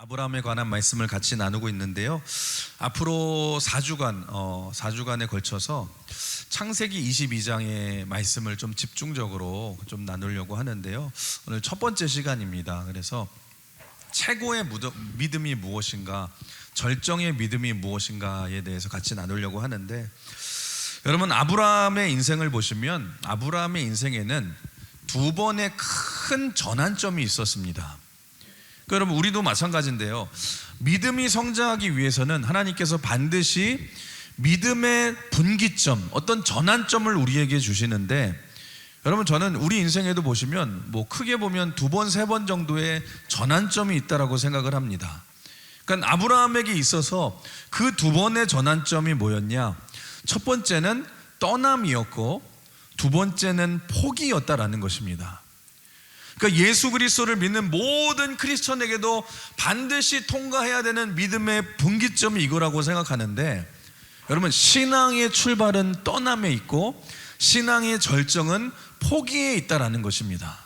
아브라함에 관한 말씀을 같이 나누고 있는데요. 앞으로 4주간에 걸쳐서 창세기 22장의 말씀을 좀 집중적으로 좀 나누려고 하는데요. 오늘 첫 번째 시간입니다. 그래서 최고의 믿음이 무엇인가, 절정의 믿음이 무엇인가에 대해서 같이 나누려고 하는데, 여러분 아브라함의 인생을 보시면 아브라함의 인생에는 두 번의 큰 전환점이 있었습니다. 여러분 우리도 마찬가지인데요. 믿음이 성장하기 위해서는 하나님께서 반드시 믿음의 분기점, 어떤 전환점을 우리에게 주시는데, 여러분 저는 우리 인생에도 보시면 크게 보면 두 번, 세 번 정도의 전환점이 있다라고 생각을 합니다. 그러니까 아브라함에게 있어서 그 두 번의 전환점이 뭐였냐? 첫 번째는 떠남이었고 두 번째는 포기였다라는 것입니다. 그러니까 예수 그리스도를 믿는 모든 크리스천에게도 반드시 통과해야 되는 믿음의 분기점이 이거라고 생각하는데, 여러분 신앙의 출발은 떠남에 있고 신앙의 절정은 포기에 있다라는 것입니다.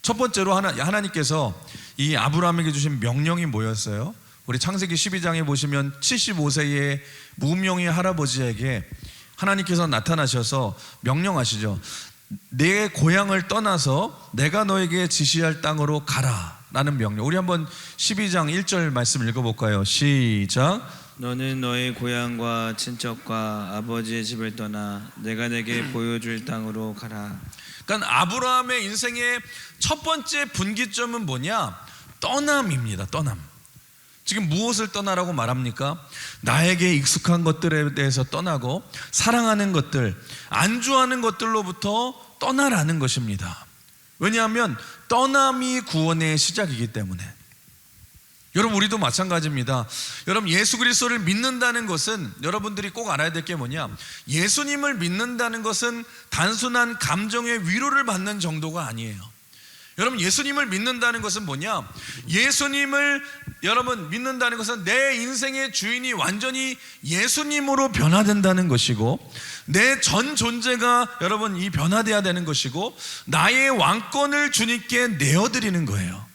첫 번째로 하나님께서 이 아브라함에게 주신 명령이 뭐였어요? 우리 창세기 12장에 보시면 75세의 무명의 할아버지에게 하나님께서 나타나셔서 명령하시죠. 내 고향을 떠나서 내가 너에게 지시할 땅으로 가라 라는 명령. 우리 한번 12장 1절 말씀 읽어볼까요? 시작. 너는 너의 고향과 친척과 아버지의 집을 떠나 내가 내게 보여줄 땅으로 가라. 그러니까 아브라함의 인생의 첫 번째 분기점은 뭐냐? 떠남입니다. 떠남. 지금 무엇을 떠나라고 말합니까? 나에게 익숙한 것들에 대해서 떠나고 사랑하는 것들, 안주하는 것들로부터 떠나라는 것입니다. 왜냐하면 떠남이 구원의 시작이기 때문에. 여러분 우리도 마찬가지입니다. 여러분 예수 그리스도를 믿는다는 것은, 여러분들이 꼭 알아야 될 게 뭐냐? 예수님을 믿는다는 것은 단순한 감정의 위로를 받는 정도가 아니에요. 여러분 예수님을 믿는다는 것은 뭐냐? 예수님을 여러분 믿는다는 것은 내 인생의 주인이 완전히 예수님으로 변화된다는 것이고, 내 전 존재가 여러분 이 변화돼야 되는 것이고, 나의 왕권을 주님께 내어드리는 거예요.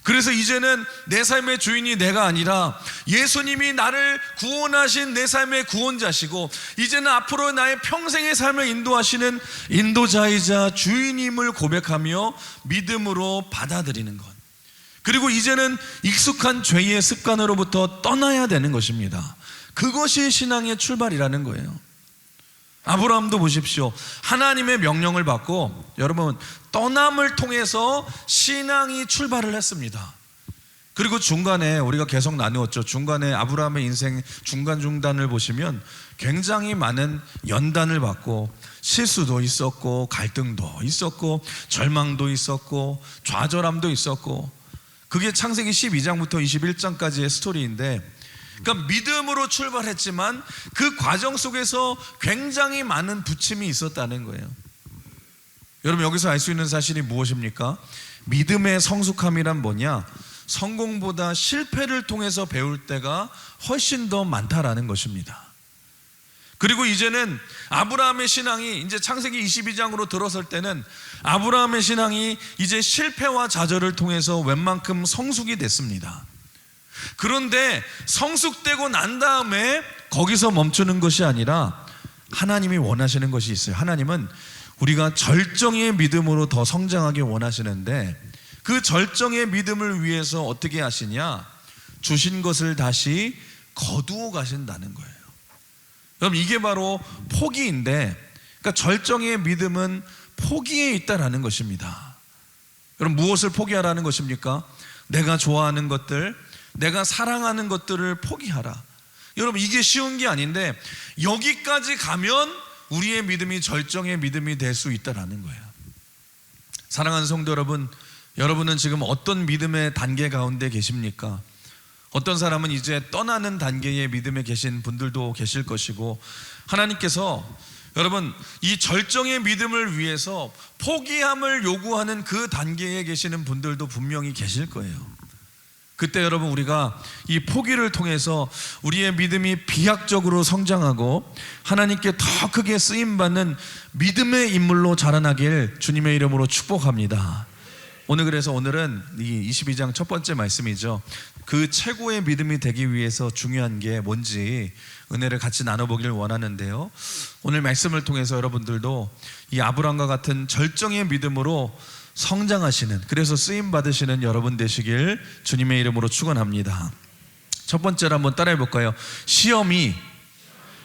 그래서 이제는 내 삶의 주인이 내가 아니라 예수님이 나를 구원하신 내 삶의 구원자시고, 이제는 앞으로 나의 평생의 삶을 인도하시는 인도자이자 주인임을 고백하며 믿음으로 받아들이는 것. 그리고 이제는 익숙한 죄의 습관으로부터 떠나야 되는 것입니다. 그것이 신앙의 출발이라는 거예요. 아브라함도 보십시오. 하나님의 명령을 받고 여러분 떠남을 통해서 신앙이 출발을 했습니다. 그리고 중간에 우리가 계속 나누었죠. 중간에 아브라함의 인생 중간중단을 보시면 굉장히 많은 연단을 받고 실수도 있었고 갈등도 있었고 절망도 있었고 좌절함도 있었고, 그게 창세기 12장부터 21장까지의 스토리인데, 그러니까 믿음으로 출발했지만 그 과정 속에서 굉장히 많은 부침이 있었다는 거예요. 여러분 여기서 알 수 있는 사실이 무엇입니까? 믿음의 성숙함이란 뭐냐? 성공보다 실패를 통해서 배울 때가 훨씬 더 많다라는 것입니다. 그리고 이제는 아브라함의 신앙이 이제 창세기 22장으로 들어설 때는 아브라함의 신앙이 이제 실패와 좌절을 통해서 웬만큼 성숙이 됐습니다. 그런데 성숙되고 난 다음에 거기서 멈추는 것이 아니라 하나님이 원하시는 것이 있어요. 하나님은 우리가 절정의 믿음으로 더 성장하게 원하시는데, 그 절정의 믿음을 위해서 어떻게 하시냐? 주신 것을 다시 거두어 가신다는 거예요. 그럼 이게 바로 포기인데, 그러니까 절정의 믿음은 포기에 있다라는 것입니다. 여러분 무엇을 포기하라는 것입니까? 내가 좋아하는 것들, 내가 사랑하는 것들을 포기하라. 여러분 이게 쉬운 게 아닌데, 여기까지 가면 우리의 믿음이 절정의 믿음이 될 수 있다라는 거예요. 사랑하는 성도 여러분, 여러분은 지금 어떤 믿음의 단계 가운데 계십니까? 어떤 사람은 이제 떠나는 단계의 믿음에 계신 분들도 계실 것이고, 하나님께서 여러분 이 절정의 믿음을 위해서 포기함을 요구하는 그 단계에 계시는 분들도 분명히 계실 거예요. 그때 여러분 우리가 이 포기를 통해서 우리의 믿음이 비약적으로 성장하고 하나님께 더 크게 쓰임받는 믿음의 인물로 자라나길 주님의 이름으로 축복합니다. 그래서 오늘은 이 22장 첫 번째 말씀이죠. 그 최고의 믿음이 되기 위해서 중요한 게 뭔지 은혜를 같이 나눠보길 원하는데요. 오늘 말씀을 통해서 여러분들도 이 아브라함과 같은 절정의 믿음으로 성장하시는, 그래서 쓰임 받으시는 여러분 되시길 주님의 이름으로 축원합니다. 첫 번째로 한번 따라해 볼까요? 시험이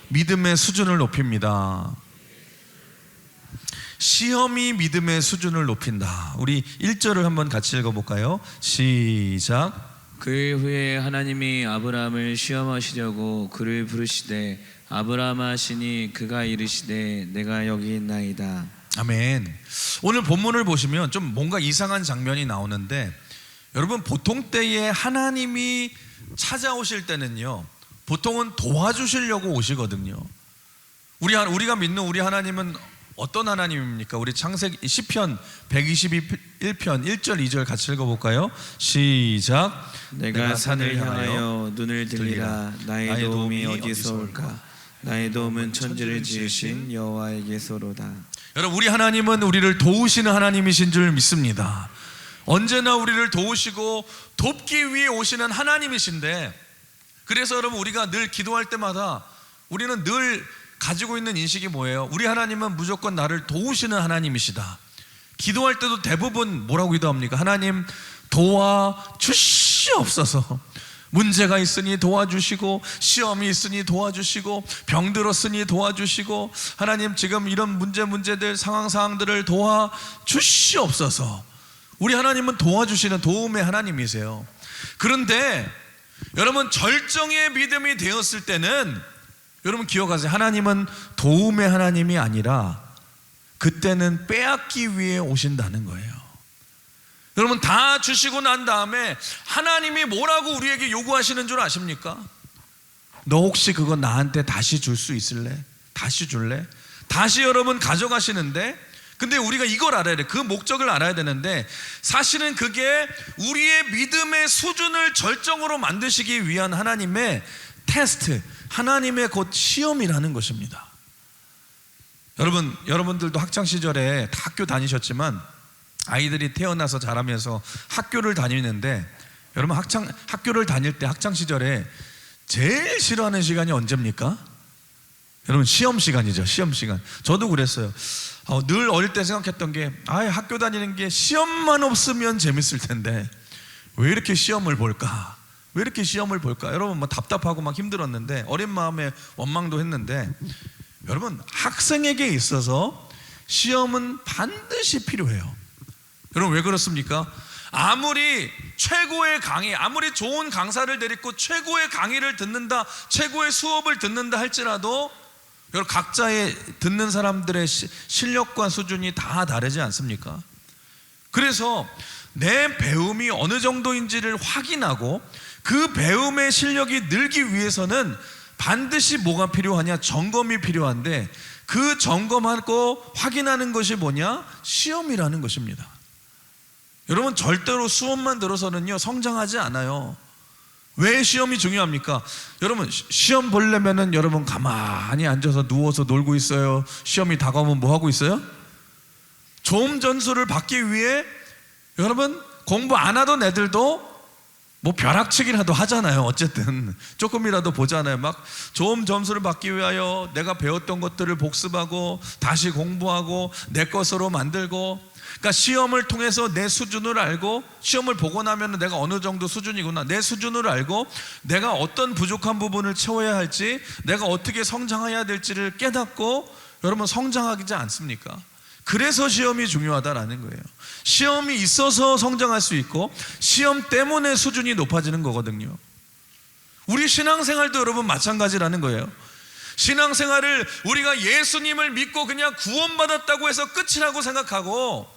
믿음의 수준을 높입니다. 시험이 믿음의 수준을 높인다. 우리 1절을 한번 같이 읽어볼까요? 시작. 그 후에 하나님이 아브라함을 시험하시려고 그를 부르시되 아브라함아 하시니 그가 이르시되 내가 여기 있나이다. 아멘. 오늘 본문을 보시면 좀 뭔가 이상한 장면이 나오는데, 여러분 보통 때에 하나님이 찾아오실 때는요, 보통은 도와주시려고 오시거든요. 우리가 믿는 우리 하나님은 어떤 하나님입니까? 우리 창세기 시편 121편 1절 2절 같이 읽어볼까요? 시작. 내가 산을 향하여 눈을 들리라. 나의 도움이 어디서 올까? 나의 도움은 천지를 지으신 여호와에게서로다. 여러분, 우리 하나님은 우리를 도우시는 하나님이신 줄 믿습니다. 언제나 우리를 도우시고 돕기 위해 오시는 하나님이신데, 그래서 여러분 우리가 늘 기도할 때마다 우리는 늘 가지고 있는 인식이 뭐예요? 우리 하나님은 무조건 나를 도우시는 하나님이시다. 기도할 때도 대부분 뭐라고 기도합니까? 하나님 도와주시옵소서. 문제가 있으니 도와주시고, 시험이 있으니 도와주시고, 병들었으니 도와주시고, 하나님 지금 이런 문제들 상황들을 도와주시옵소서. 우리 하나님은 도와주시는 도움의 하나님이세요. 그런데 여러분 절정의 믿음이 되었을 때는 여러분 기억하세요. 하나님은 도움의 하나님이 아니라 그때는 빼앗기 위해 오신다는 거예요. 여러분 다 주시고 난 다음에 하나님이 뭐라고 우리에게 요구하시는 줄 아십니까? 너 혹시 그거 나한테 다시 줄 수 있을래? 다시 줄래? 다시 여러분 가져가시는데, 근데 우리가 이걸 알아야 돼. 그 목적을 알아야 되는데, 사실은 그게 우리의 믿음의 수준을 절정으로 만드시기 위한 하나님의 테스트, 하나님의 곧 시험이라는 것입니다. 여러분들도 학창시절에 다 학교 다니셨지만 아이들이 태어나서 자라면서 학교를 다니는데, 여러분 학교를 다닐 때 학창시절에 제일 싫어하는 시간이 언제입니까? 여러분 시험 시간이죠. 시험 시간. 저도 그랬어요. 늘 어릴 때 생각했던 게, 학교 다니는 게 시험만 없으면 재밌을 텐데 왜 이렇게 시험을 볼까? 왜 이렇게 시험을 볼까? 여러분 뭐 답답하고 막 힘들었는데, 어린 마음에 원망도 했는데, 여러분 학생에게 있어서 시험은 반드시 필요해요. 여러분 왜 그렇습니까? 아무리 최고의 강의, 아무리 좋은 강사를 데리고 최고의 강의를 듣는다, 최고의 수업을 듣는다 할지라도 여러분 각자의 듣는 사람들의 실력과 수준이 다 다르지 않습니까? 그래서 내 배움이 어느 정도인지를 확인하고 그 배움의 실력이 늘기 위해서는 반드시 뭐가 필요하냐? 점검이 필요한데, 그 점검하고 확인하는 것이 뭐냐? 시험이라는 것입니다. 여러분 절대로 수업만 들어서는요 성장하지 않아요. 왜 시험이 중요합니까? 여러분 시험 보려면은 여러분 가만히 앉아서 누워서 놀고 있어요? 시험이 다가오면 뭐 하고 있어요? 좋은 점수를 받기 위해 여러분 공부 안 하던 애들도 뭐 벼락치기라도 하잖아요. 어쨌든 조금이라도 보잖아요. 막 좋은 점수를 받기 위하여 내가 배웠던 것들을 복습하고 다시 공부하고 내 것으로 만들고, 그러니까 시험을 통해서 내 수준을 알고, 시험을 보고 나면 내가 어느 정도 수준이구나, 내 수준을 알고 내가 어떤 부족한 부분을 채워야 할지, 내가 어떻게 성장해야 될지를 깨닫고 여러분 성장하지 않습니까? 그래서 시험이 중요하다라는 거예요. 시험이 있어서 성장할 수 있고, 시험 때문에 수준이 높아지는 거거든요. 우리 신앙생활도 여러분 마찬가지라는 거예요. 신앙생활을 우리가 예수님을 믿고 그냥 구원받았다고 해서 끝이라고 생각하고,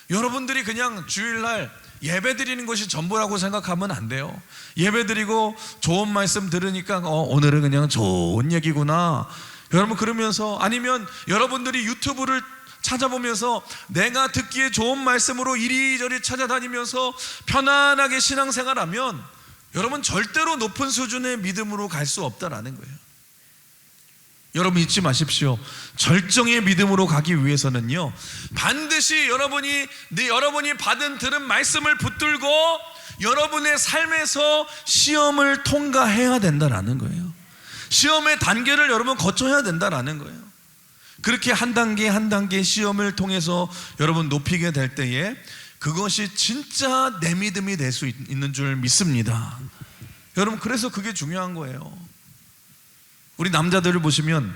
여러분들이 그냥 주일날 예배 드리는 것이 전부라고 생각하면 안 돼요. 예배 드리고 좋은 말씀 들으니까 오늘은 그냥 좋은 얘기구나 여러분 그러면서, 아니면 여러분들이 유튜브를 찾아보면서 내가 듣기에 좋은 말씀으로 이리저리 찾아다니면서 편안하게 신앙생활하면 여러분 절대로 높은 수준의 믿음으로 갈 수 없다라는 거예요. 여러분 잊지 마십시오. 절정의 믿음으로 가기 위해서는요, 반드시 여러분이 들은 말씀을 붙들고 여러분의 삶에서 시험을 통과해야 된다라는 거예요. 시험의 단계를 여러분 거쳐야 된다라는 거예요. 그렇게 한 단계 한 단계 시험을 통해서 여러분 높이게 될 때에 그것이 진짜 내 믿음이 될 수 있는 줄 믿습니다. 여러분, 그래서 그게 중요한 거예요. 우리 남자들을 보시면,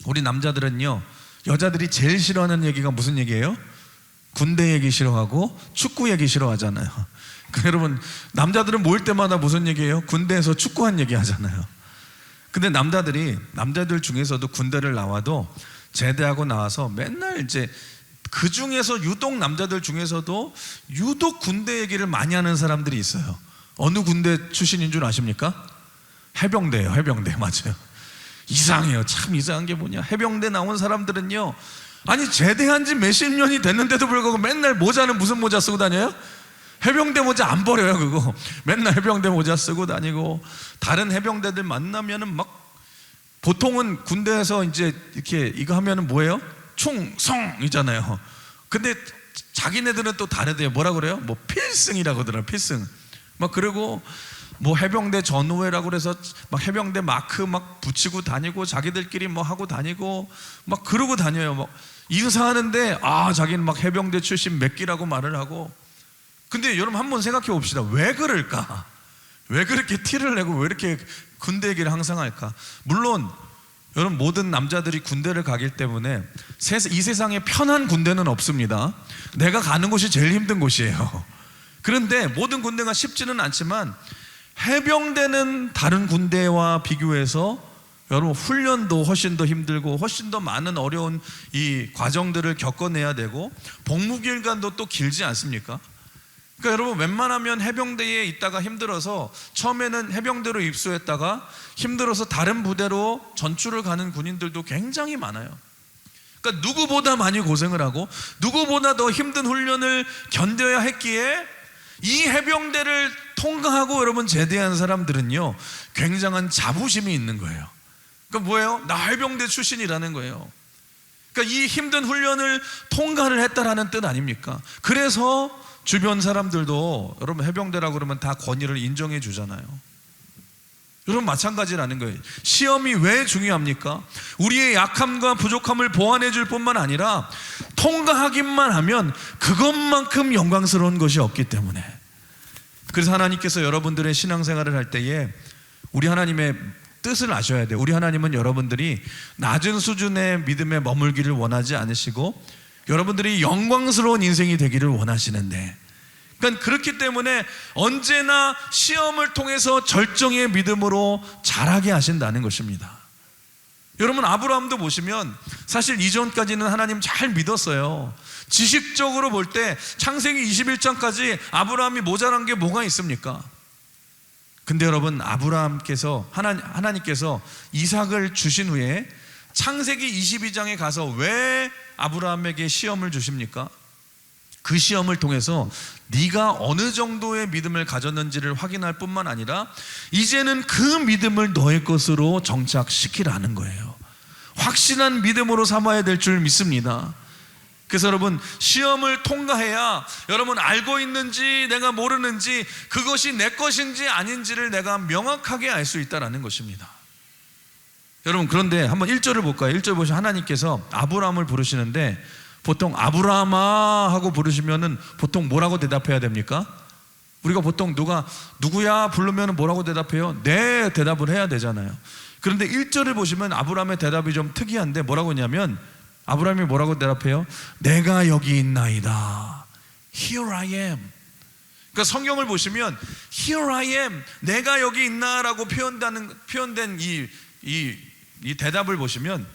우리 남자들은요, 여자들이 제일 싫어하는 얘기가 무슨 얘기예요? 군대 얘기 싫어하고 축구 얘기 싫어하잖아요. 여러분, 남자들은 모일 때마다 무슨 얘기예요? 군대에서 축구한 얘기 하잖아요. 근데 남자들 중에서도 군대를 나와도 제대하고 나와서 맨날 이제 그 중에서 유독 남자들 중에서도 유독 군대 얘기를 많이 하는 사람들이 있어요. 어느 군대 출신인 줄 아십니까? 해병대예요. 해병대. 맞아요. 이상해요. 참 이상한 게 뭐냐, 해병대 나온 사람들은요, 아니 제대한 지 몇십 년이 됐는데도 불구하고 맨날 모자는 무슨 모자 쓰고 다녀요? 해병대 모자 안 버려요. 그거 맨날 해병대 모자 쓰고 다니고, 다른 해병대들 만나면은 막, 보통은 군대에서 이제 이렇게 이거 하면은 뭐예요? 충성이잖아요. 근데 자기네들은 또 다르대요. 뭐라 그래요? 뭐 필승이라고 하더라고요. 필승. 막 그리고 뭐 해병대 전우회라고 그래서 막 해병대 마크 막 붙이고 다니고, 자기들끼리 뭐 하고 다니고 막 그러고 다녀요. 막 인사하는데 자기는 막 해병대 출신 몇 기라고 말을 하고. 근데 여러분 한번 생각해 봅시다. 왜 그럴까? 왜 그렇게 티를 내고 왜 이렇게 군대 얘기를 항상 할까? 물론 여러분, 모든 남자들이 군대를 가기 때문에 이 세상에 편한 군대는 없습니다. 내가 가는 곳이 제일 힘든 곳이에요. 그런데 모든 군대가 쉽지는 않지만 해병대는 다른 군대와 비교해서 여러분 훈련도 훨씬 더 힘들고 훨씬 더 많은 어려운 이 과정들을 겪어내야 되고, 복무기간도 또 길지 않습니까? 그러니까 여러분, 웬만하면 해병대에 있다가 힘들어서 처음에는 해병대로 입소했다가 힘들어서 다른 부대로 전출을 가는 군인들도 굉장히 많아요. 그러니까 누구보다 많이 고생을 하고 누구보다 더 힘든 훈련을 견뎌야 했기에 이 해병대를 통과하고 여러분 제대한 사람들은요, 굉장한 자부심이 있는 거예요. 그러니까 뭐예요? 나 해병대 출신이라는 거예요. 그러니까 이 힘든 훈련을 통과를 했다라는 뜻 아닙니까? 그래서 주변 사람들도 여러분 해병대라고 그러면 다 권위를 인정해 주잖아요. 여러분 마찬가지라는 거예요. 시험이 왜 중요합니까? 우리의 약함과 부족함을 보완해 줄 뿐만 아니라 통과하기만 하면 그것만큼 영광스러운 것이 없기 때문에. 그래서 하나님께서 여러분들의 신앙생활을 할 때에 우리 하나님의 뜻을 아셔야 돼요. 우리 하나님은 여러분들이 낮은 수준의 믿음에 머물기를 원하지 않으시고 여러분들이 영광스러운 인생이 되기를 원하시는데, 그러니까 그렇기 때문에 언제나 시험을 통해서 절정의 믿음으로 자라게 하신다는 것입니다. 여러분, 아브라함도 보시면 사실 이전까지는 하나님 잘 믿었어요. 지식적으로 볼 때 창세기 21장까지 아브라함이 모자란 게 뭐가 있습니까? 근데 여러분, 아브라함께서 하나님께서 이삭을 주신 후에 창세기 22장에 가서 왜 아브라함에게 시험을 주십니까? 그 시험을 통해서 네가 어느 정도의 믿음을 가졌는지를 확인할 뿐만 아니라 이제는 그 믿음을 너의 것으로 정착시키라는 거예요. 확실한 믿음으로 삼아야 될 줄 믿습니다. 그래서 여러분, 시험을 통과해야 여러분 알고 있는지 내가 모르는지, 그것이 내 것인지 아닌지를 내가 명확하게 알 수 있다는 것입니다. 여러분, 그런데 한번 1절을 볼까요? 1절 보시면 하나님께서 아브라함을 부르시는데, 보통 아브라함아 하고 부르시면은 보통 뭐라고 대답해야 됩니까? 우리가 보통 누구야 부르면 뭐라고 대답해요? 네, 대답을 해야 되잖아요. 그런데 1절을 보시면 아브라함의 대답이 좀 특이한데 뭐라고 했냐면, 아브라함이 뭐라고 대답해요? 내가 여기 있나이다. Here I am. 그러니까 성경을 보시면 Here I am, 내가 여기 있나라고 표현된 이 대답을 보시면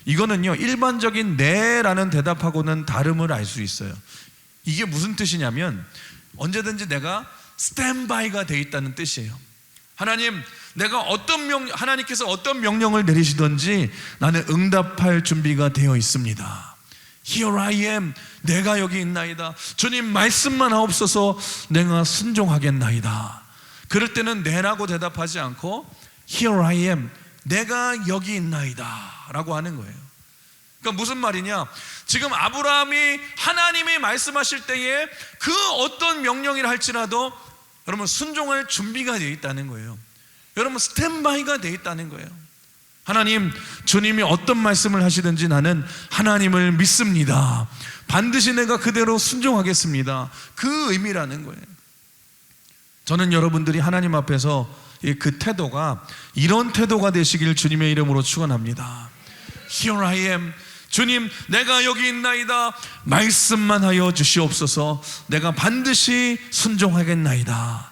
이거는요, 일반적인 네라는 대답하고는 다름을 알 수 있어요. 이게 무슨 뜻이냐면 언제든지 내가 스탠바이가 돼 있다는 뜻이에요. 하나님, 하나님께서 어떤 명령을 내리시든지 나는 응답할 준비가 되어 있습니다. Here I am, 내가 여기 있나이다. 주님 말씀만 하옵소서, 내가 순종하겠나이다. 그럴 때는 네라고 대답하지 않고 Here I am, 내가 여기 있나이다 라고 하는 거예요. 그러니까 무슨 말이냐, 지금 아브라함이 하나님이 말씀하실 때에 그 어떤 명령이라 할지라도 여러분 순종할 준비가 되어 있다는 거예요. 여러분 스탠바이가 되어 있다는 거예요. 하나님, 주님이 어떤 말씀을 하시든지 나는 하나님을 믿습니다. 반드시 내가 그대로 순종하겠습니다. 그 의미라는 거예요. 저는 여러분들이 하나님 앞에서 그 태도가 이런 태도가 되시길 주님의 이름으로 축원합니다. Here I am. 주님, 내가 여기 있나이다. 말씀만 하여 주시옵소서. 내가 반드시 순종하겠나이다.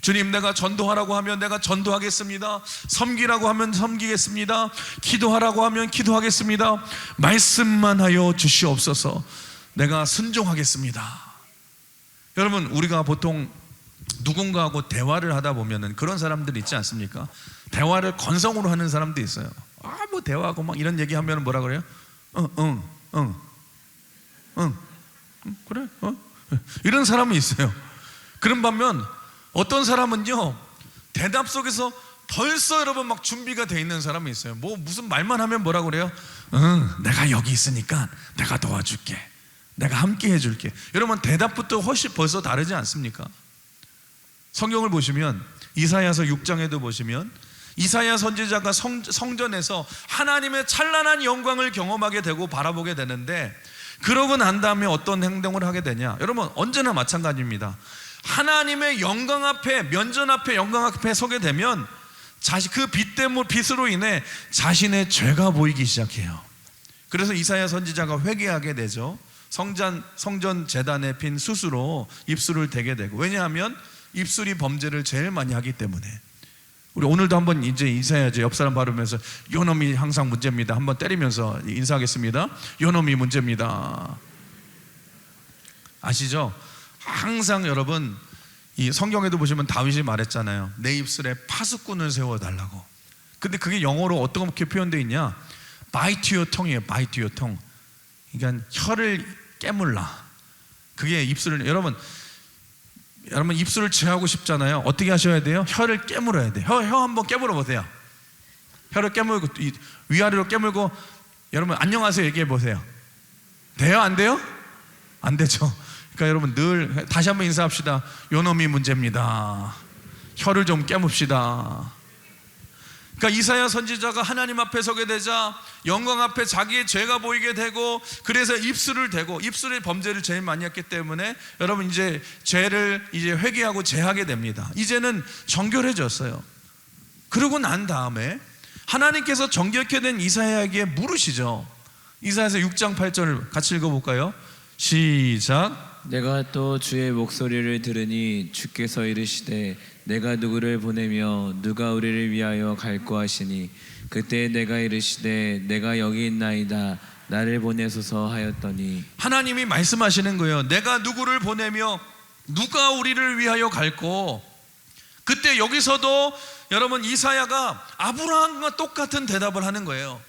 주님, 내가 전도하라고 하면 내가 전도하겠습니다. 섬기라고 하면 섬기겠습니다. 기도하라고 하면 기도하겠습니다. 말씀만 하여 주시옵소서. 내가 순종하겠습니다. 여러분, 우리가 보통 누군가하고 대화를 하다 보면은 그런 사람들 있지 않습니까? 대화를 건성으로 하는 사람도 있어요. 뭐 대화하고 막 이런 얘기하면 뭐라 그래요? 그래? 이런 사람이 있어요. 그런 반면 어떤 사람은요, 대답 속에서 벌써 여러분 막 준비가 돼 있는 사람이 있어요. 뭐 무슨 말만 하면 뭐라 그래요? 내가 여기 있으니까 내가 도와줄게. 내가 함께 해줄게. 여러분 대답부터 훨씬 벌써 다르지 않습니까? 성경을 보시면 이사야서 6장에도 보시면 이사야 선지자가 성전에서 하나님의 찬란한 영광을 경험하게 되고 바라보게 되는데, 그러고 난 다음에 어떤 행동을 하게 되냐? 여러분 언제나 마찬가지입니다. 하나님의 영광 앞에, 면전 앞에, 영광 앞에 서게 되면 그 빛으로 인해 자신의 죄가 보이기 시작해요. 그래서 이사야 선지자가 회개하게 되죠. 성전 제단에 핀 숯으로 입술을 대게 되고, 왜냐하면 입술이 범죄를 제일 많이 하기 때문에. 우리 오늘도 한번 이제 인사해야죠. 옆 사람 바르면서 요놈이 항상 문제입니다. 한번 때리면서 인사하겠습니다. 요놈이 문제입니다. 아시죠? 항상 여러분 이 성경에도 보시면 다윗이 말했잖아요. 내 입술에 파수꾼을 세워달라고. 근데 그게 영어로 어떻게 표현되어 있냐? bite your tongue이에요. bite your tongue. 그러니까 혀를 깨물라. 그게 입술을, 여러분 입술을 제하고 싶잖아요. 어떻게 하셔야 돼요? 혀를 깨물어야 돼요. 혀 한번 깨물어 보세요. 혀를 깨물고 위아래로 깨물고 여러분 안녕하세요 얘기해 보세요. 돼요? 안 돼요? 안 되죠. 그러니까 여러분 늘 다시 한번 인사합시다. 요놈이 문제입니다. 혀를 좀 깨뭅시다. 그러니까 이사야 선지자가 하나님 앞에 서게 되자 영광 앞에 자기의 죄가 보이게 되고, 그래서 입술을 대고, 입술의 범죄를 제일 많이 했기 때문에 여러분 이제 죄를 이제 회개하고 제하게 됩니다. 이제는 정결해졌어요. 그러고 난 다음에 하나님께서 정결케 된 이사야에게 물으시죠. 이사야서 6장 8절을 같이 읽어볼까요? 시작. 내가 또 주의 목소리를 들으니 주께서 이르시되 내가 누구를 보내며 누가 우리를 위하여 갈고 하시니, 그때 내가 이르시되 내가 여기 있나이다. 나를 보내소서 하였더니. 하나님이 말씀하시는 거예요. 내가 누구를 보내며 누가 우리를 위하여 갈고. 그때 여기서도 여러분 이사야가 아브라함과 똑같은 대답을 하는 거예요.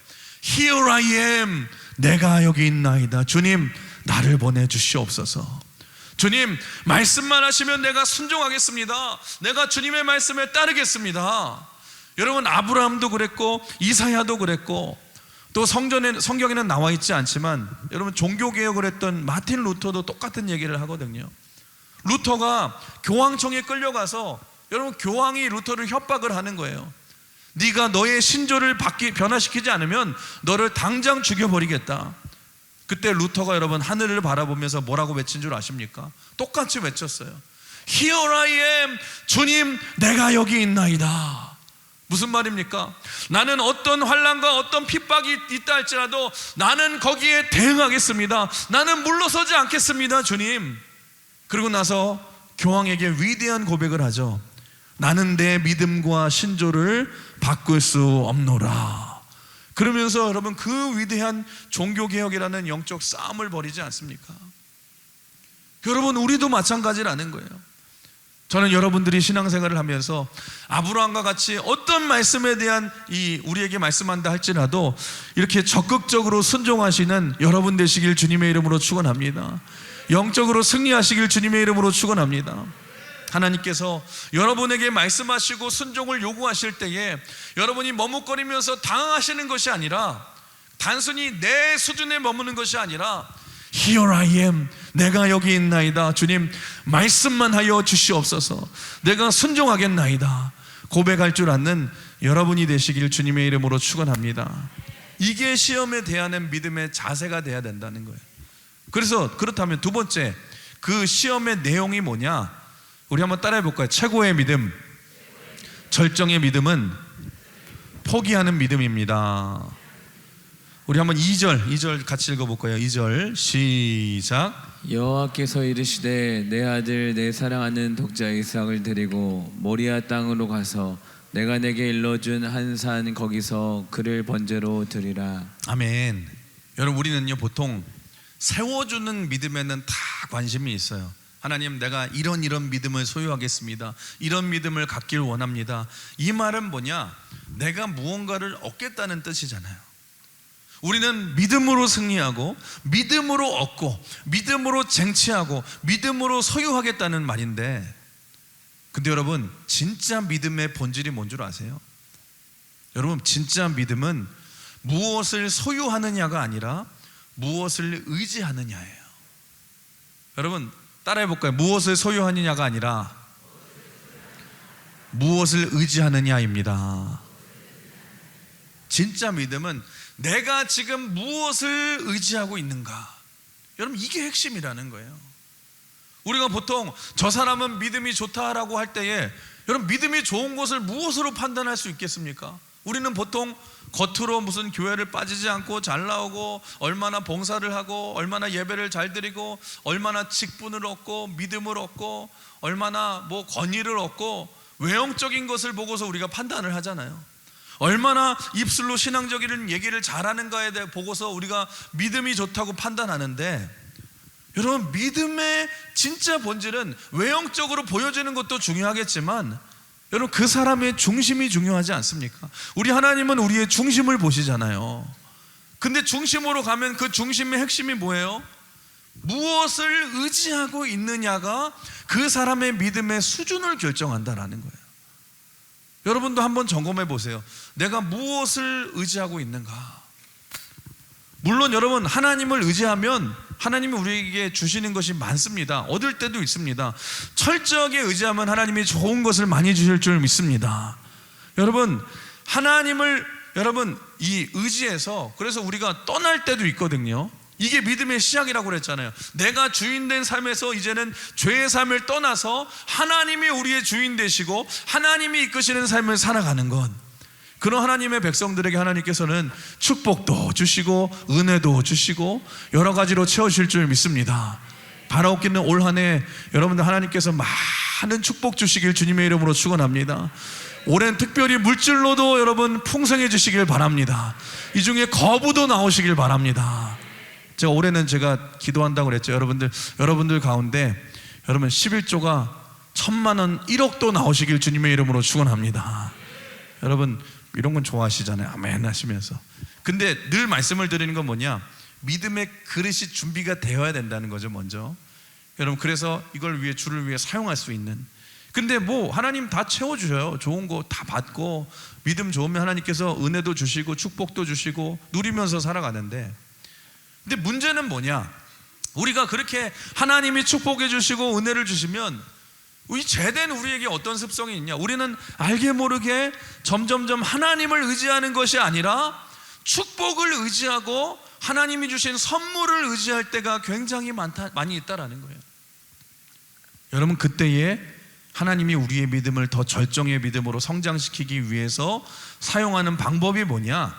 Here I am. 내가 여기 있나이다. 주님, 나를 보내주시옵소서. 주님, 말씀만 하시면 내가 순종하겠습니다. 내가 주님의 말씀에 따르겠습니다. 여러분 아브라함도 그랬고 이사야도 그랬고, 또 성경에는 나와 있지 않지만 여러분 종교개혁을 했던 마틴 루터도 똑같은 얘기를 하거든요. 루터가 교황청에 끌려가서 여러분 교황이 루터를 협박을 하는 거예요. 네가 너의 신조를 변화시키지 않으면 너를 당장 죽여버리겠다. 그때 루터가 여러분 하늘을 바라보면서 뭐라고 외친 줄 아십니까? 똑같이 외쳤어요. Here I am. 주님, 내가 여기 있나이다. 무슨 말입니까? 나는 어떤 환난과 어떤 핍박이 있다 할지라도 나는 거기에 대응하겠습니다. 나는 물러서지 않겠습니다, 주님. 그리고 나서 교황에게 위대한 고백을 하죠. 나는 내 믿음과 신조를 바꿀 수 없노라. 그러면서 여러분 그 위대한 종교개혁이라는 영적 싸움을 벌이지 않습니까? 여러분 우리도 마찬가지라는 거예요. 저는 여러분들이 신앙생활을 하면서 아브라함과 같이 어떤 말씀에 대한 우리에게 말씀한다 할지라도 이렇게 적극적으로 순종하시는 여러분 되시길 주님의 이름으로 축원합니다. 영적으로 승리하시길 주님의 이름으로 축원합니다. 하나님께서 여러분에게 말씀하시고 순종을 요구하실 때에 여러분이 머뭇거리면서 당황하시는 것이 아니라, 단순히 내 수준에 머무는 것이 아니라 Here I am, 내가 여기 있나이다, 주님 말씀만 하여 주시옵소서, 내가 순종하겠나이다 고백할 줄 아는 여러분이 되시길 주님의 이름으로 축원합니다. 이게 시험에 대하는 믿음의 자세가 돼야 된다는 거예요. 그래서 그렇다면 두 번째, 그 시험의 내용이 뭐냐? 우리 한번 따라해 볼까요? 최고의 믿음, 절정의 믿음은 포기하는 믿음입니다. 우리 한번 2절 같이 읽어볼까요? 2절 시작. 여호와께서 이르시되 내 아들 내 사랑하는 독자 이삭을 데리고 모리아 땅으로 가서 내가 내게 일러준 한 산 거기서 그를 번제로 드리라. 아멘. 여러분, 우리는요 보통 세워주는 믿음에는 다 관심이 있어요. 하나님, 내가 이런 믿음을 소유하겠습니다, 이런 믿음을 갖길 원합니다. 이 말은 뭐냐? 내가 무언가를 얻겠다는 뜻이잖아요. 우리는 믿음으로 승리하고 믿음으로 얻고 믿음으로 쟁취하고 믿음으로 소유하겠다는 말인데, 근데 여러분, 진짜 믿음의 본질이 뭔 줄 아세요? 여러분, 진짜 믿음은 무엇을 소유하느냐가 아니라 무엇을 의지하느냐예요. 여러분 따라해 볼까요? 무엇을 소유하느냐가 아니라 무엇을 의지하느냐입니다. 진짜 믿음은 내가 지금 무엇을 의지하고 있는가. 여러분, 이게 핵심이라는 거예요. 우리가 보통 저 사람은 믿음이 좋다라고 할 때에, 여러분 믿음이 좋은 것을 무엇으로 판단할 수 있겠습니까? 우리는 보통 겉으로 무슨 교회를 빠지지 않고 잘 나오고, 얼마나 봉사를 하고, 얼마나 예배를 잘 드리고, 얼마나 직분을 얻고 믿음을 얻고, 얼마나 뭐 권위를 얻고, 외형적인 것을 보고서 우리가 판단을 하잖아요. 얼마나 입술로 신앙적인 얘기를 잘하는가에 대해 보고서 우리가 믿음이 좋다고 판단하는데, 여러분 믿음의 진짜 본질은 외형적으로 보여지는 것도 중요하겠지만, 여러분 그 사람의 중심이 중요하지 않습니까? 우리 하나님은 우리의 중심을 보시잖아요. 근데 중심으로 가면 그 중심의 핵심이 뭐예요? 무엇을 의지하고 있느냐가 그 사람의 믿음의 수준을 결정한다라는 거예요. 여러분도 한번 점검해 보세요. 내가 무엇을 의지하고 있는가? 물론 여러분, 하나님을 의지하면 하나님이 우리에게 주시는 것이 많습니다. 얻을 때도 있습니다. 철저하게 의지하면 하나님이 좋은 것을 많이 주실 줄 믿습니다. 여러분, 하나님을 이 의지해서, 그래서 우리가 떠날 때도 있거든요. 이게 믿음의 시작이라고 그랬잖아요. 내가 주인된 삶에서 이제는 죄의 삶을 떠나서 하나님이 우리의 주인 되시고 하나님이 이끄시는 삶을 살아가는 것, 그런 하나님의 백성들에게 하나님께서는 축복도 주시고 은혜도 주시고 여러 가지로 채우실 줄 믿습니다. 바라옵기는 올 한 해 여러분들 하나님께서 많은 축복 주시길 주님의 이름으로 축원합니다. 올해는 특별히 물질로도 여러분 풍성해 주시길 바랍니다. 이 중에 거부도 나오시길 바랍니다. 제가 올해는 제가 기도한다고 그랬죠. 여러분들 가운데 여러분 11조가 1,000만 원, 1억도 나오시길 주님의 이름으로 축원합니다. 여러분 이런 건 좋아하시잖아요. 아멘 하시면서. 근데 늘 말씀을 드리는 건 뭐냐? 믿음의 그릇이 준비가 되어야 된다는 거죠, 먼저. 여러분, 그래서 이걸 위해, 주를 위해 사용할 수 있는. 근데 뭐 하나님 다 채워주셔요. 좋은 거 다 받고 믿음 좋으면 하나님께서 은혜도 주시고 축복도 주시고 누리면서 살아가는데, 근데 문제는 뭐냐? 우리가 그렇게 하나님이 축복해 주시고 은혜를 주시면 이 죄된 우리에게 어떤 습성이 있냐? 우리는 알게 모르게 점점점 하나님을 의지하는 것이 아니라 축복을 의지하고 하나님이 주신 선물을 의지할 때가 굉장히 많이 있다라는 거예요. 여러분, 그때에 하나님이 우리의 믿음을 더 절정의 믿음으로 성장시키기 위해서 사용하는 방법이 뭐냐?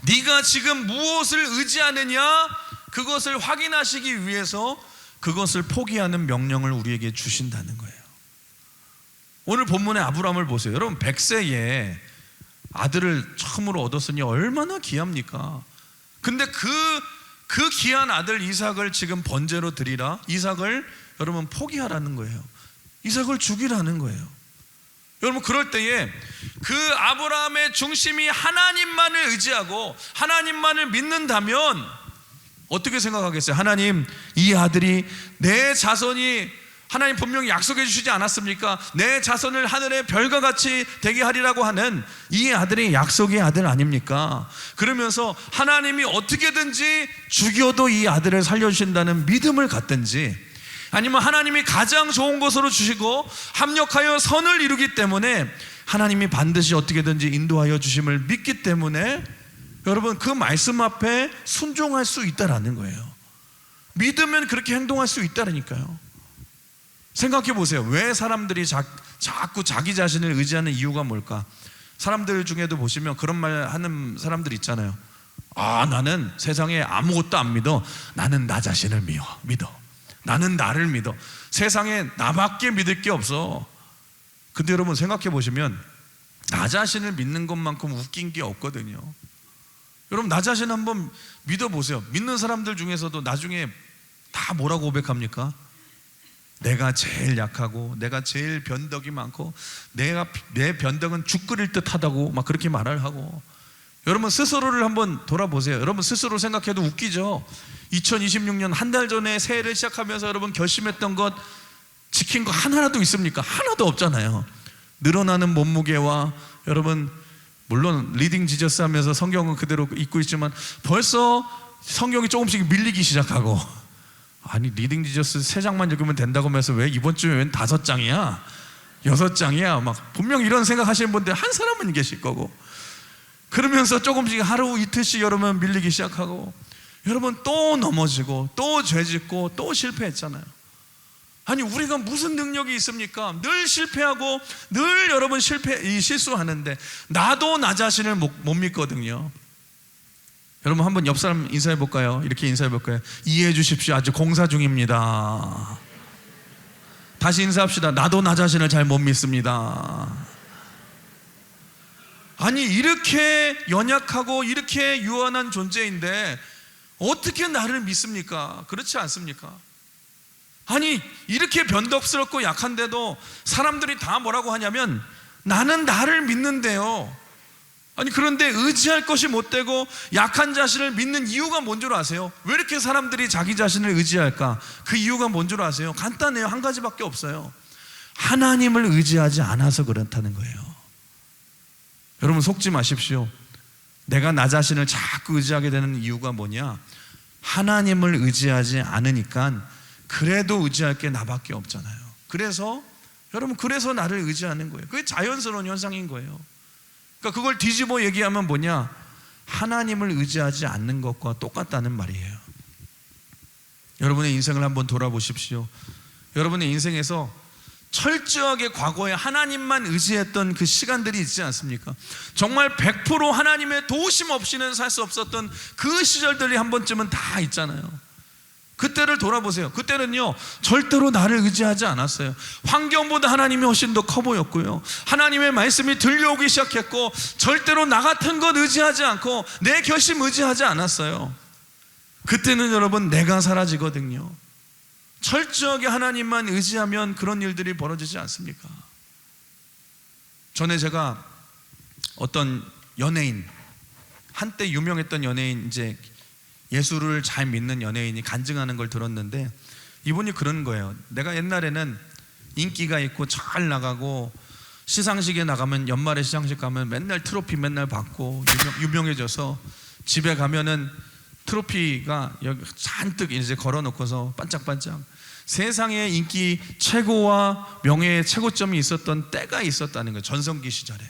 네가 지금 무엇을 의지하느냐? 그것을 확인하시기 위해서 그것을 포기하는 명령을 우리에게 주신다는 거예요. 오늘 본문의 아브라함을 보세요. 여러분, 100세에 아들을 처음으로 얻었으니 얼마나 귀합니까? 근데 그 귀한 아들 이삭을 지금 번제로 드리라, 이삭을 여러분 포기하라는 거예요. 이삭을 죽이라는 거예요. 여러분, 그럴 때에 그 아브라함의 중심이 하나님만을 의지하고 하나님만을 믿는다면 어떻게 생각하겠어요? 하나님, 이 아들이 내 자손이 하나님 분명히 약속해 주시지 않았습니까? 내 자손을 하늘의 별과 같이 되게 하리라고 하는 이 아들이 약속의 아들 아닙니까? 그러면서 하나님이 어떻게든지 죽여도 이 아들을 살려주신다는 믿음을 갖든지, 아니면 하나님이 가장 좋은 것으로 주시고 합력하여 선을 이루기 때문에 하나님이 반드시 어떻게든지 인도하여 주심을 믿기 때문에 여러분 그 말씀 앞에 순종할 수 있다라는 거예요. 믿으면 그렇게 행동할 수 있다라니까요. 생각해 보세요. 왜 사람들이 자꾸 자기 자신을 의지하는 이유가 뭘까? 사람들 중에도 보시면 그런 말 하는 사람들 있잖아요. 나는 세상에 아무것도 안 믿어. 나는 나 자신을 믿어. 나는 나를 믿어. 세상에 나밖에 믿을 게 없어. 근데 여러분 생각해 보시면 나 자신을 믿는 것만큼 웃긴 게 없거든요. 여러분 나 자신 한번 믿어보세요. 믿는 사람들 중에서도 나중에 다 뭐라고 고백합니까? 내가 제일 약하고 내가 제일 변덕이 많고 내 변덕은 죽 끓일 듯 하다고 막 그렇게 말을 하고. 여러분 스스로를 한번 돌아보세요. 여러분 스스로 생각해도 웃기죠. 2026년 한 달 전에 새해를 시작하면서 여러분 결심했던 것 지킨 거 하나라도 있습니까? 하나도 없잖아요. 늘어나는 몸무게와 여러분 물론 리딩 지저스 하면서 성경은 그대로 읽고 있지만 벌써 성경이 조금씩 밀리기 시작하고, 아니 리딩 지저스 3장만 읽으면 된다고 하면서 왜 이번 주에 웬 5장이야? 6장이야? 막 분명 이런 생각하시는 분들 한 사람은 계실 거고, 그러면서 조금씩 하루 이틀씩 여러분 밀리기 시작하고, 여러분 또 넘어지고 또 죄짓고 또 실패했잖아요. 아니 우리가 무슨 능력이 있습니까? 늘 실패하고 늘 여러분 실수하는데 나도 나 자신을 못 믿거든요. 여러분 한번 옆 사람 인사해 볼까요? 이렇게 인사해 볼까요? 이해해 주십시오. 아주 공사 중입니다. 다시 인사합시다. 나도 나 자신을 잘 못 믿습니다. 아니 이렇게 연약하고 이렇게 유한한 존재인데 어떻게 나를 믿습니까? 그렇지 않습니까? 아니 이렇게 변덕스럽고 약한데도 사람들이 다 뭐라고 하냐면 나는 나를 믿는데요. 아니 그런데 의지할 것이 못되고 약한 자신을 믿는 이유가 뭔 줄 아세요? 왜 이렇게 사람들이 자기 자신을 의지할까? 그 이유가 뭔 줄 아세요? 간단해요. 한 가지밖에 없어요. 하나님을 의지하지 않아서 그렇다는 거예요. 여러분 속지 마십시오. 내가 나 자신을 자꾸 의지하게 되는 이유가 뭐냐? 하나님을 의지하지 않으니까 그래도 의지할 게 나밖에 없잖아요. 그래서 여러분 그래서 나를 의지하는 거예요. 그게 자연스러운 현상인 거예요. 그러니까 그걸 뒤집어 얘기하면 뭐냐? 하나님을 의지하지 않는 것과 똑같다는 말이에요. 여러분의 인생을 한번 돌아보십시오. 여러분의 인생에서 철저하게 과거에 하나님만 의지했던 그 시간들이 있지 않습니까? 정말 100% 하나님의 도우심 없이는 살 수 없었던 그 시절들이 한 번쯤은 다 있잖아요. 그때를 돌아보세요. 그때는요 절대로 나를 의지하지 않았어요. 환경보다 하나님이 훨씬 더 커 보였고요, 하나님의 말씀이 들려오기 시작했고 절대로 나 같은 것 의지하지 않고 내 결심 의지하지 않았어요. 그때는 여러분 내가 사라지거든요. 철저하게 하나님만 의지하면 그런 일들이 벌어지지 않습니까? 전에 제가 어떤 연예인, 한때 유명했던 연예인, 이제 예수를 잘 믿는 연예인이 간증하는 걸 들었는데 이분이 그런 거예요. 내가 옛날에는 인기가 있고 잘 나가고 시상식에 나가면, 연말에 시상식 가면 맨날 트로피 맨날 받고 유명해져서 집에 가면은 트로피가 여기 잔뜩 이제 걸어놓고서 반짝반짝 세상에 인기 최고와 명예의 최고점이 있었던 때가 있었다는 거예요. 전성기 시절에.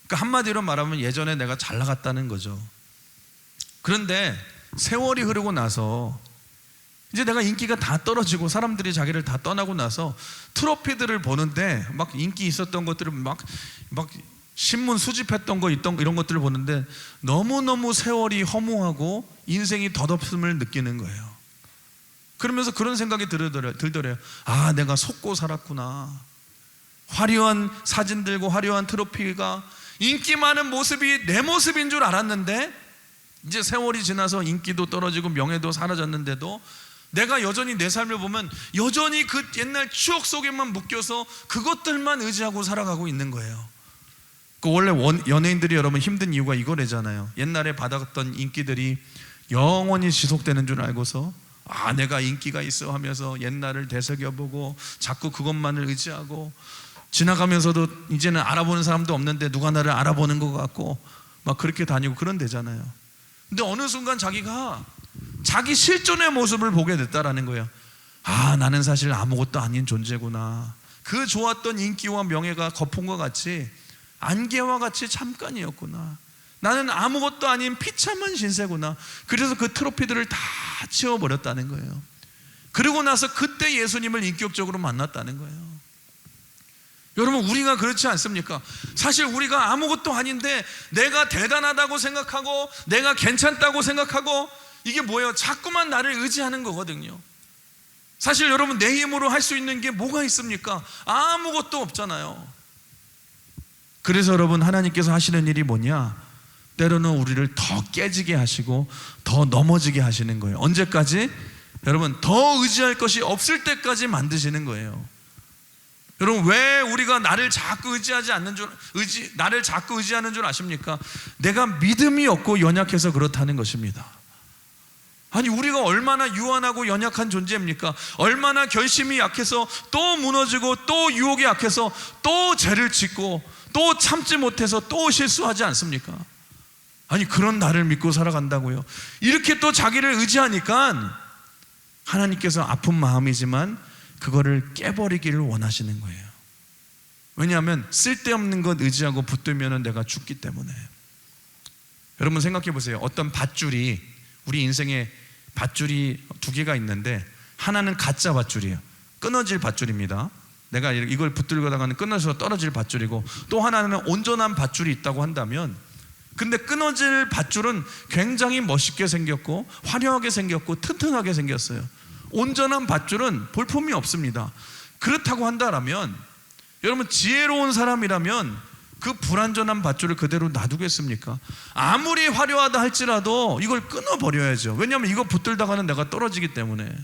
그러니까 한마디로 말하면 예전에 내가 잘 나갔다는 거죠. 그런데 세월이 흐르고 나서 이제 내가 인기가 다 떨어지고 사람들이 자기를 다 떠나고 나서 트로피들을 보는데 막 인기 있었던 것들을 막 신문 수집했던 거 있던 이런 것들을 보는데 너무너무 세월이 허무하고 인생이 덧없음을 느끼는 거예요. 그러면서 그런 생각이 들더래요. 아, 내가 속고 살았구나. 화려한 사진들과 화려한 트로피가 인기 많은 모습이 내 모습인 줄 알았는데 이제 세월이 지나서 인기도 떨어지고 명예도 사라졌는데도 내가 여전히 내 삶을 보면 여전히 그 옛날 추억 속에만 묶여서 그것들만 의지하고 살아가고 있는 거예요. 그 원래 연예인들이 여러분 힘든 이유가 이거래잖아요. 옛날에 받았던 인기들이 영원히 지속되는 줄 알고서 내가 인기가 있어 하면서 옛날을 되새겨보고 자꾸 그것만을 의지하고, 지나가면서도 이제는 알아보는 사람도 없는데 누가 나를 알아보는 것 같고 막 그렇게 다니고 그런 데잖아요. 근데 어느 순간 자기가 자기 실존의 모습을 보게 됐다라는 거예요. 나는 사실 아무것도 아닌 존재구나. 그 좋았던 인기와 명예가 거품과 같이 안개와 같이 잠깐이었구나. 나는 아무것도 아닌 비참한 신세구나. 그래서 그 트로피들을 다 치워버렸다는 거예요. 그러고 나서 그때 예수님을 인격적으로 만났다는 거예요. 여러분, 우리가 그렇지 않습니까? 사실 우리가 아무것도 아닌데 내가 대단하다고 생각하고 내가 괜찮다고 생각하고, 이게 뭐예요? 자꾸만 나를 의지하는 거거든요. 사실 여러분, 내 힘으로 할 수 있는 게 뭐가 있습니까? 아무것도 없잖아요. 그래서 여러분, 하나님께서 하시는 일이 뭐냐? 때로는 우리를 더 깨지게 하시고 더 넘어지게 하시는 거예요. 언제까지? 여러분, 더 의지할 것이 없을 때까지 만드시는 거예요. 여러분, 왜 우리가 나를 자꾸 나를 자꾸 의지하는 줄 아십니까? 내가 믿음이 없고 연약해서 그렇다는 것입니다. 아니, 우리가 얼마나 유한하고 연약한 존재입니까? 얼마나 결심이 약해서 또 무너지고 또 유혹에 약해서 또 죄를 짓고 또 참지 못해서 또 실수하지 않습니까? 아니, 그런 나를 믿고 살아간다고요. 이렇게 또 자기를 의지하니까 하나님께서 아픈 마음이지만 그거를 깨버리기를 원하시는 거예요. 왜냐하면 쓸데없는 것 의지하고 붙들면 내가 죽기 때문에. 여러분, 생각해 보세요. 어떤 밧줄이, 우리 인생에 밧줄이 두 개가 있는데, 하나는 가짜 밧줄이에요. 끊어질 밧줄입니다. 내가 이걸 붙들고 다가는 끊어져서 떨어질 밧줄이고, 또 하나는 온전한 밧줄이 있다고 한다면, 근데 끊어질 밧줄은 굉장히 멋있게 생겼고 화려하게 생겼고 튼튼하게 생겼어요. 온전한 밧줄은 볼품이 없습니다. 그렇다고 한다면 여러분, 지혜로운 사람이라면 그 불완전한 밧줄을 그대로 놔두겠습니까? 아무리 화려하다 할지라도 이걸 끊어버려야죠. 왜냐하면 이거 붙들다가는 내가 떨어지기 때문에.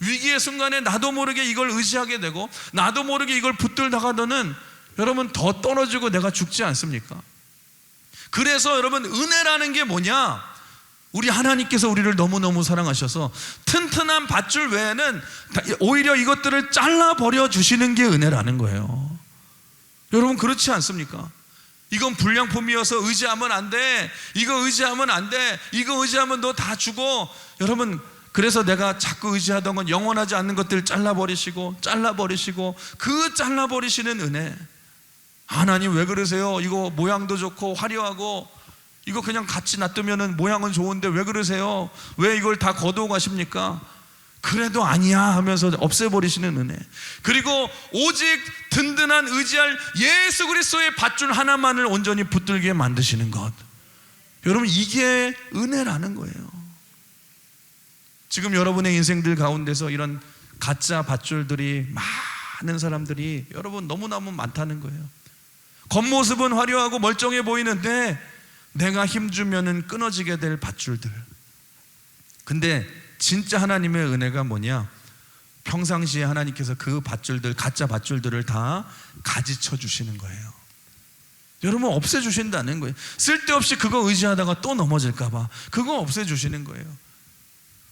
위기의 순간에 나도 모르게 이걸 의지하게 되고 나도 모르게 이걸 붙들다가는 여러분 더 떨어지고 내가 죽지 않습니까? 그래서 여러분, 은혜라는 게 뭐냐? 우리 하나님께서 우리를 너무너무 사랑하셔서 튼튼한 밧줄 외에는 오히려 이것들을 잘라버려 주시는 게 은혜라는 거예요. 여러분, 그렇지 않습니까? 이건 불량품이어서 의지하면 안 돼, 이거 의지하면 안 돼, 이거 의지하면 너 다 죽어. 여러분, 그래서 내가 자꾸 의지하던 건 영원하지 않는 것들을 잘라버리시고 그 잘라버리시는 은혜. 하나님 왜 그러세요? 이거 모양도 좋고 화려하고 이거 그냥 같이 놔두면 모양은 좋은데 왜 그러세요? 왜 이걸 다 거두어 가십니까? 그래도 아니야 하면서 없애버리시는 은혜. 그리고 오직 든든한 의지할 예수 그리스도의 밧줄 하나만을 온전히 붙들게 만드시는 것. 여러분, 이게 은혜라는 거예요. 지금 여러분의 인생들 가운데서 이런 가짜 밧줄들이, 많은 사람들이 여러분 너무너무 많다는 거예요. 겉모습은 화려하고 멀쩡해 보이는데 내가 힘주면은 끊어지게 될 밧줄들. 근데 진짜 하나님의 은혜가 뭐냐? 평상시에 하나님께서 그 밧줄들, 가짜 밧줄들을 다 가지쳐 주시는 거예요. 여러분, 없애주신다는 거예요. 쓸데없이 그거 의지하다가 또 넘어질까봐 그거 없애주시는 거예요.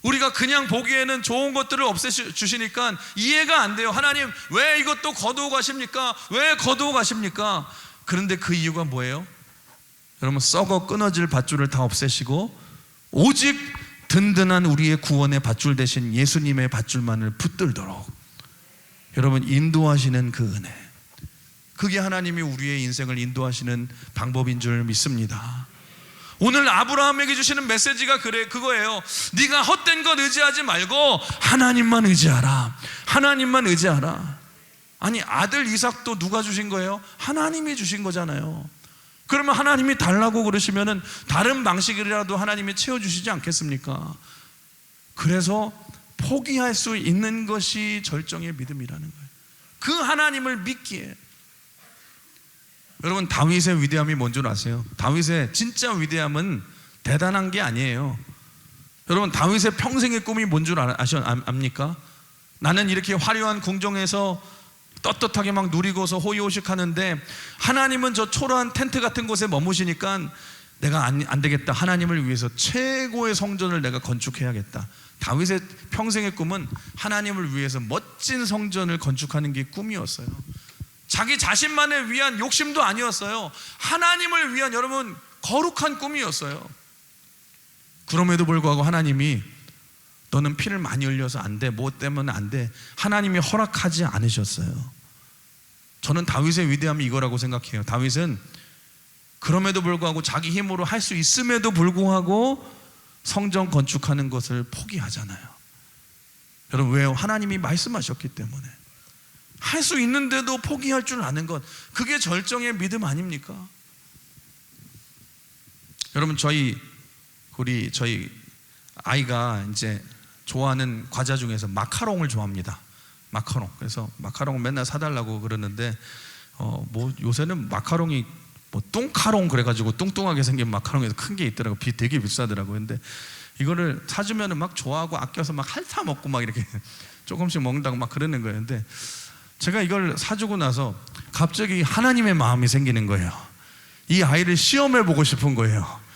우리가 그냥 보기에는 좋은 것들을 없애주시니까 이해가 안 돼요. 하나님, 왜 이것도 거두어 가십니까? 왜 거두어 가십니까? 그런데 그 이유가 뭐예요? 여러분, 썩어 끊어질 밧줄을 다 없애시고 오직 든든한 우리의 구원의 밧줄 대신 예수님의 밧줄만을 붙들도록 여러분 인도하시는 그 은혜. 그게 하나님이 우리의 인생을 인도하시는 방법인 줄 믿습니다. 오늘 아브라함에게 주시는 메시지가 그거예요. 네가 헛된 것 의지하지 말고 하나님만 의지하라. 하나님만 의지하라. 아니, 아들 이삭도 누가 주신 거예요? 하나님이 주신 거잖아요. 그러면 하나님이 달라고 그러시면은 다른 방식이라도 하나님이 채워주시지 않겠습니까? 그래서 포기할 수 있는 것이 절정의 믿음이라는 거예요. 그 하나님을 믿기에. 여러분, 다윗의 위대함이 뭔 줄 아세요? 다윗의 진짜 위대함은 대단한 게 아니에요. 여러분, 다윗의 평생의 꿈이 뭔 줄 압니까? 나는 이렇게 화려한 궁정에서 떳떳하게 막 누리고서 호의호식하는데 하나님은 저 초라한 텐트 같은 곳에 머무시니까 내가 안 되겠다. 하나님을 위해서 최고의 성전을 내가 건축해야겠다. 다윗의 평생의 꿈은 하나님을 위해서 멋진 성전을 건축하는 게 꿈이었어요. 자기 자신만을 위한 욕심도 아니었어요. 하나님을 위한, 여러분, 거룩한 꿈이었어요. 그럼에도 불구하고 하나님이 너는 피를 많이 흘려서 안 돼, 뭐 때문에 안 돼, 하나님이 허락하지 않으셨어요. 저는 다윗의 위대함이 이거라고 생각해요. 다윗은 그럼에도 불구하고 자기 힘으로 할 수 있음에도 불구하고 성전 건축하는 것을 포기하잖아요. 여러분, 왜요? 하나님이 말씀하셨기 때문에. 할 수 있는데도 포기할 줄 아는 것, 그게 절정의 믿음 아닙니까? 여러분, 저희 아이가 이제 좋아하는 과자 중에서 마카롱을 좋아합니다. 마카롱. 그래서 마카롱을 맨날 사달라고 그러는데 뭐 요새는 마카롱이 뭐 뚱카롱 그래가지고 뚱뚱하게 생긴 마카롱에서 큰 게 있더라고. 되게 비싸더라고요. 근데 이거를 사주면은 막 좋아하고 아껴서 막 핥아 먹고 막 이렇게 조금씩 먹는다고 막 그러는 거예요. 근데 제가 이걸 사주고 나서 갑자기 하나님의 마음이 생기는 거예요. 이 아이를 시험해 보고 싶은 거예요.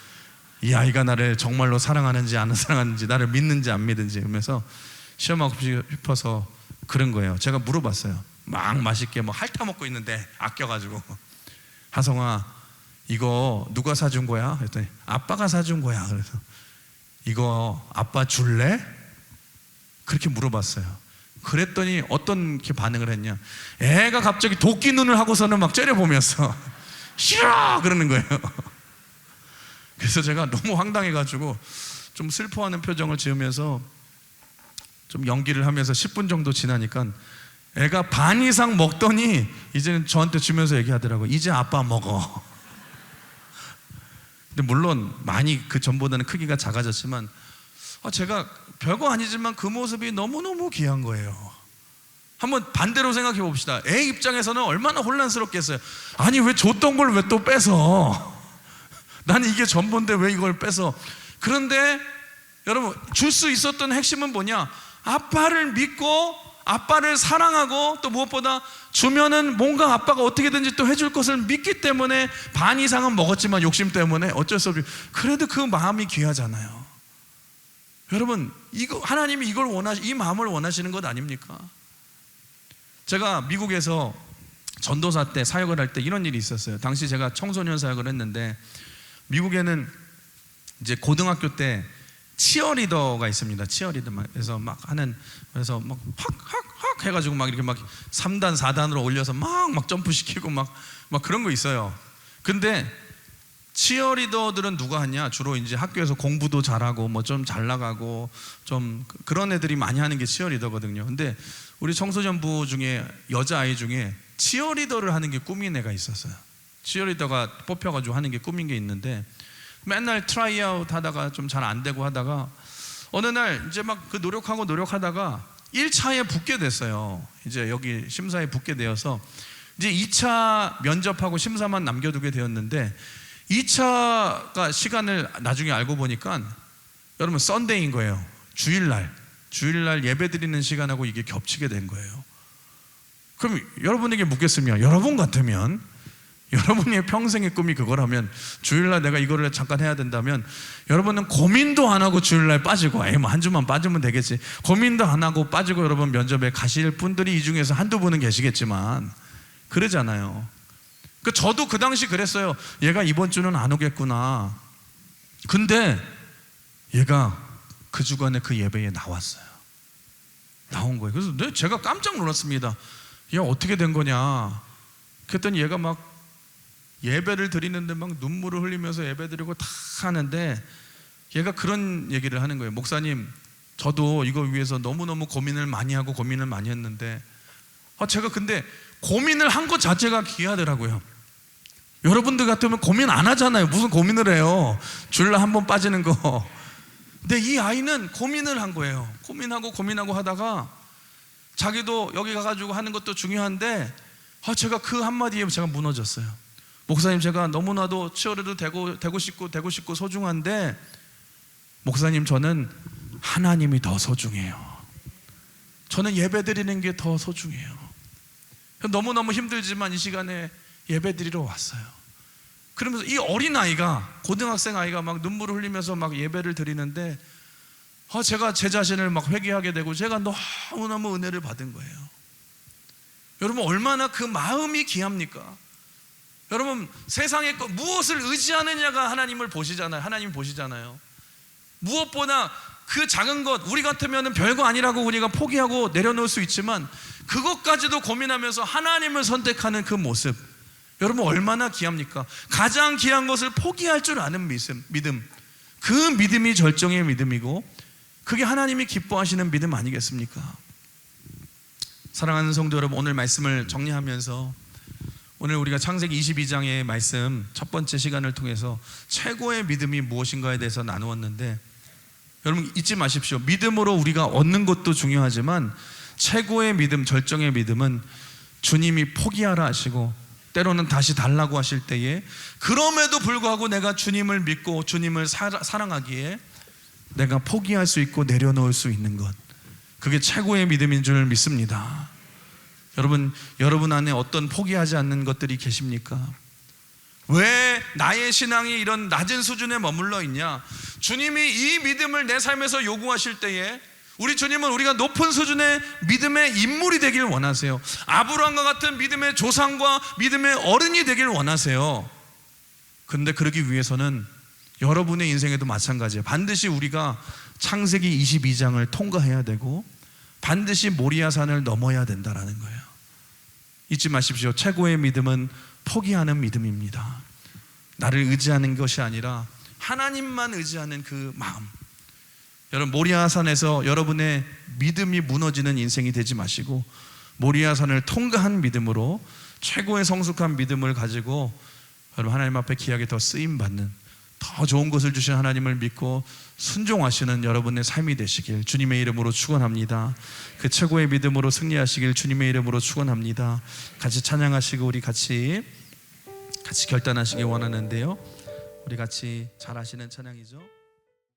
이 아이가 나를 정말로 사랑하는지 안 사랑하는지, 나를 믿는지 안 믿는지, 그러면서 시험하고 싶어서 그런 거예요. 제가 물어봤어요. 막 맛있게 뭐 핥아 먹고 있는데 아껴가지고, 하성아, 이거 누가 사준 거야? 그랬더니 아빠가 사준 거야. 그래서 이거 아빠 줄래? 그렇게 물어봤어요. 그랬더니 어떤 게 반응을 했냐, 애가 갑자기 도끼 눈을 하고서는 막 째려보면서 싫어! 그러는 거예요. 그래서 제가 너무 황당해가지고 좀 슬퍼하는 표정을 지으면서 좀 연기를 하면서 10분 정도 지나니까 애가 반 이상 먹더니 이제는 저한테 주면서 얘기하더라고요. 이제 아빠 먹어. 근데 물론 많이 그 전보다는 크기가 작아졌지만 제가 별거 아니지만 그 모습이 너무너무 귀한 거예요. 한번 반대로 생각해 봅시다. 애 입장에서는 얼마나 혼란스럽겠어요. 아니, 왜 줬던 걸 왜 또 뺏어? 나는 이게 전부인데 왜 이걸 뺏어? 그런데 여러분, 줄 수 있었던 핵심은 뭐냐? 아빠를 믿고 아빠를 사랑하고, 또 무엇보다 주면은 뭔가 아빠가 어떻게든지 또 해줄 것을 믿기 때문에 반 이상은 먹었지만 욕심 때문에 어쩔 수 없이, 그래도 그 마음이 귀하잖아요. 여러분, 이거 하나님이 이 마음을 원하시는 것 아닙니까? 제가 미국에서 전도사 때 사역을 할 때 이런 일이 있었어요. 당시 제가 청소년 사역을 했는데, 미국에는 이제 고등학교 때 치어리더가 있습니다. 치어리더. 그래서 막 하는, 그래서 막 확 해가지고 막 이렇게 막 3단 4단으로 올려서 막 점프 시키고 막 그런 거 있어요. 근데 치어리더들은 누가 하냐? 주로 이제 학교에서 공부도 잘하고 뭐 좀 잘 나가고 좀 그런 애들이 많이 하는 게 치어리더거든요. 근데 우리 청소년부 중에 여자아이 중에 치어리더를 하는 게 꿈인 애가 있었어요. 치어리더가 뽑혀가지고 하는 게 꿈인 게 있는데, 맨날 트라이아웃 하다가 좀 잘 안 되고 하다가 어느 날 이제 막 그 노력하다가 1차에 붙게 됐어요. 이제 여기 심사에 붙게 되어서 이제 2차 면접하고 심사만 남겨두게 되었는데, 2차가 시간을 나중에 알고 보니까 여러분 썬데이인 거예요. 주일날 예배 드리는 시간하고 이게 겹치게 된 거예요. 그럼 여러분에게 묻겠습니다. 여러분 같으면, 여러분의 평생의 꿈이 그거라면, 주일날 내가 이거를 잠깐 해야 된다면, 여러분은 고민도 안 하고 주일날 빠지고, 뭐 한 주만 빠지면 되겠지, 고민도 안 하고 빠지고 여러분 면접에 가실 분들이 이 중에서 한두 분은 계시겠지만 그러잖아요. 저도 그 당시 그랬어요. 얘가 이번 주는 안 오겠구나. 근데 얘가 그 주간에 그 예배에 나온 거예요. 그래서 제가 깜짝 놀랐습니다. 얘 어떻게 된 거냐? 그랬더니 얘가 막 예배를 드리는데 막 눈물을 흘리면서 예배 드리고 다 하는데, 얘가 그런 얘기를 하는 거예요. 목사님, 저도 이거 위해서 너무너무 고민을 많이 했는데, 제가 근데 고민을 한 것 자체가 귀하더라고요. 여러분들 같으면 고민 안 하잖아요. 무슨 고민을 해요? 주일날 한 번 빠지는 거. 근데 이 아이는 고민을 한 거예요. 고민하고 하다가 자기도 여기 가가지고 하는 것도 중요한데, 제가 그 한마디에 제가 무너졌어요. 목사님, 제가 너무나도 치어리더 되고 싶고 소중한데, 목사님, 저는 하나님이 더 소중해요. 저는 예배 드리는 게 더 소중해요. 너무너무 힘들지만 이 시간에 예배 드리러 왔어요. 그러면서 이 어린 아이가, 고등학생 아이가 막 눈물을 흘리면서 막 예배를 드리는데 제가 제 자신을 막 회개하게 되고 제가 너무너무 은혜를 받은 거예요. 여러분, 얼마나 그 마음이 귀합니까? 여러분, 세상의 것 무엇을 의지하느냐가 하나님을 보시잖아요. 하나님 보시잖아요. 무엇보다 그 작은 것, 우리 같으면 별거 아니라고 우리가 포기하고 내려놓을 수 있지만 그것까지도 고민하면서 하나님을 선택하는 그 모습, 여러분 얼마나 귀합니까? 가장 귀한 것을 포기할 줄 아는 믿음, 그 믿음이 절정의 믿음이고 그게 하나님이 기뻐하시는 믿음 아니겠습니까? 사랑하는 성도 여러분, 오늘 말씀을 정리하면서 오늘 우리가 창세기 22장의 말씀 첫 번째 시간을 통해서 최고의 믿음이 무엇인가에 대해서 나누었는데, 여러분 잊지 마십시오. 믿음으로 우리가 얻는 것도 중요하지만 최고의 믿음, 절정의 믿음은 주님이 포기하라 하시고 때로는 다시 달라고 하실 때에 그럼에도 불구하고 내가 주님을 믿고 주님을 사랑하기에 내가 포기할 수 있고 내려놓을 수 있는 것, 그게 최고의 믿음인 줄 믿습니다. 여러분 안에 어떤 포기하지 않는 것들이 계십니까? 왜 나의 신앙이 이런 낮은 수준에 머물러 있냐? 주님이 이 믿음을 내 삶에서 요구하실 때에 우리 주님은 우리가 높은 수준의 믿음의 인물이 되길 원하세요. 아브라함과 같은 믿음의 조상과 믿음의 어른이 되길 원하세요. 그런데 그러기 위해서는 여러분의 인생에도 마찬가지예요. 반드시 우리가 창세기 22장을 통과해야 되고 반드시 모리아산을 넘어야 된다는 거예요. 잊지 마십시오. 최고의 믿음은 포기하는 믿음입니다. 나를 의지하는 것이 아니라 하나님만 의지하는 그 마음. 여러분, 모리아산에서 여러분의 믿음이 무너지는 인생이 되지 마시고 모리아산을 통과한 믿음으로 최고의 성숙한 믿음을 가지고 여러분 하나님 앞에 귀하게 더 쓰임받는, 더 좋은 것을 주신 하나님을 믿고 순종하시는 여러분의 삶이 되시길 주님의 이름으로 축원합니다. 그 최고의 믿음으로 승리하시길 주님의 이름으로 축원합니다. 같이 찬양하시고 우리 같이 결단하시기 원하는데요, 우리 같이 잘 하시는 찬양이죠.